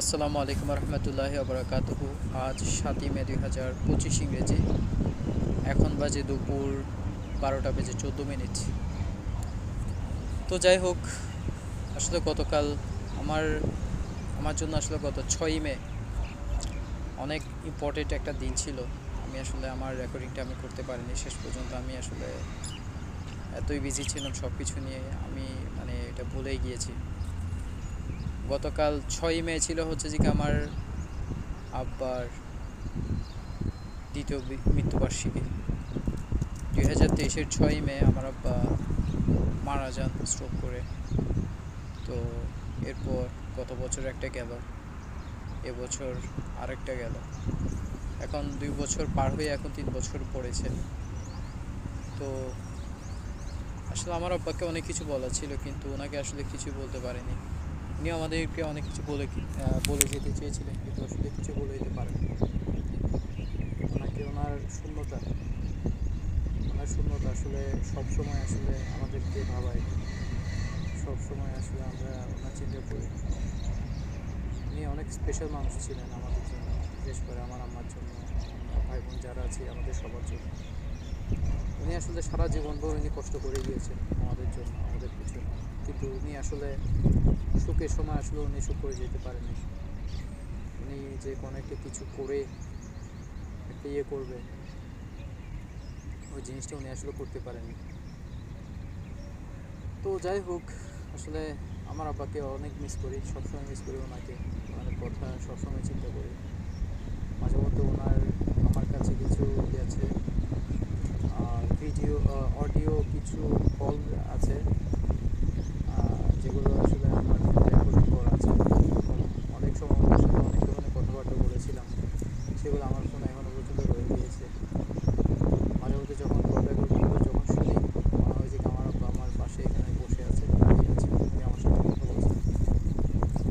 আসসালামু আলাইকুম রহমতুল্লাহি ওবরাকাতুহু। আজ ৭ই মে ২০২৫ ইংরেজি। এখন বাজে দুপুর ১২টা বেজে ১৪ মিনিট। তো যাই হোক, আসলে গতকাল আমার আমার জন্য আসলে গত ৬ই মে অনেক ইম্পর্টেন্ট একটা দিন ছিল। আমি আসলে আমার রেকর্ডিংটা আমি করতে পারিনি শেষ পর্যন্ত। আমি আসলে এতই বিজি ছিলাম সব কিছু নিয়ে, আমি এটা ভুলেই গিয়েছি। গতকাল ৬ই মে ছিল হচ্ছে যে আমার আব্বার দ্বিতীয় মৃত্যুবার্ষিকী। ২০২৩-এর ৬ই মে আমার আব্বা মারা যান স্ট্রোক করে। তো এরপর গত বছর একটা গেল, এবছর আরেকটা গেল। এখন ২ বছর পার হয়ে এখন ৩ বছর পড়েছে। তো আসলে আমার আব্বাকে অনেক কিছু বলা ছিল, কিন্তু ওনাকে আসলে কিছু বলতে পারেনি। উনি আমাদেরকে অনেক কিছু বলে যেতে চেয়েছিলেন, কিন্তু আসলে কিছু বলে যেতে পারেনি। ওনাকে ওনার শূন্যতা আসলে সবসময় আসলে আমাদেরকে ভাবায়। সবসময় আসলে আমরা ওনার চিন্তা করি। উনি অনেক স্পেশাল মানুষ ছিলেন আমাদের জন্য, বিশেষ করে আমার আম্মার জন্য, আমরা ভাই বোন যারা আছি আমাদের সবার জন্য। উনি আসলে সারা জীবনভর উনি কষ্ট করে গিয়েছেন আমাদের জন্য, আমাদের পিছনে। কিন্তু উনি আসলে সুখের সময় আসলে উনি সুখ করে যেতে পারেনি। উনি যে কোনো একটা কিছু করে একটা করবে, ওই জিনিসটা উনি আসলে করতে পারেনি। তো যাই হোক, আসলে আমার আব্বাকে অনেক মিস করি, সবসময় মিস করি ওনাকে। ওনার কথা সবসময় চিন্তা করি। মাঝে মধ্যে আমার কাছে কিছু আছে, ভিডিও, অডিও কিছু কল আছে, যেগুলো আসলে আমার রেকর্ডিং করা আছে। অনেক সময় ওনার সাথে অনেক ধরনের কথাবার্তা বলেছিলাম, সেগুলো আমার ফোনে এখনও পর্যন্ত রয়ে গিয়েছে। মাঝে মধ্যে যখন কল রেকর্ডিংগুলো যখন শুনি, মনে হয় যে আমার আব্বা আমার পাশে এখানে বসে আছে, দাঁড়িয়ে আছে, উনি আমার সাথে কথা বলছেন।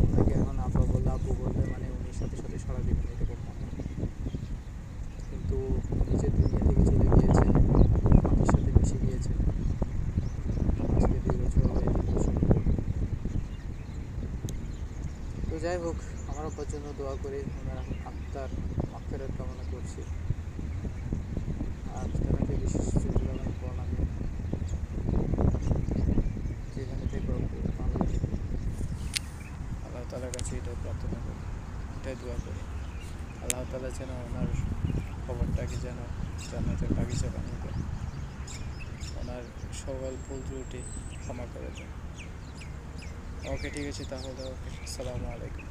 ওনাকে এখন আব্বা বললে, আব্বু বললে উনির সাথে সাথে সারা জীবন এরকম মনে হয়। কিন্তু উনি যে দুনিয়া থেকে চলে গিয়েছেন, মাটির সাথে মিশে গিয়েছেন আজকে ২ বছর হয়ে ৩ বছর পর। তো যাই হোক, আমার আব্বার জন্য দোয়া করি, ওনার আত্মার মাগফিরাত কামনা করছি। আর জানাতে বিশেষ চট্টগ্রামের প্রণামী, যেখানে থেকে ভালোই থেকে আল্লাহ তালার কাছে এটাই প্রার্থনা করি, এটাই দোয়া করি। আল্লাহ তালা যেন ওনার খবরটাকে যেন জান্নাতের বাগিচা বানিয়ে দেন, ওনার সকল ভুল ত্রুটি ক্ষমা করে দেন। ওকে, ঠিক আছে তাহলে। ওকে, আসসালামু আলাইকুম।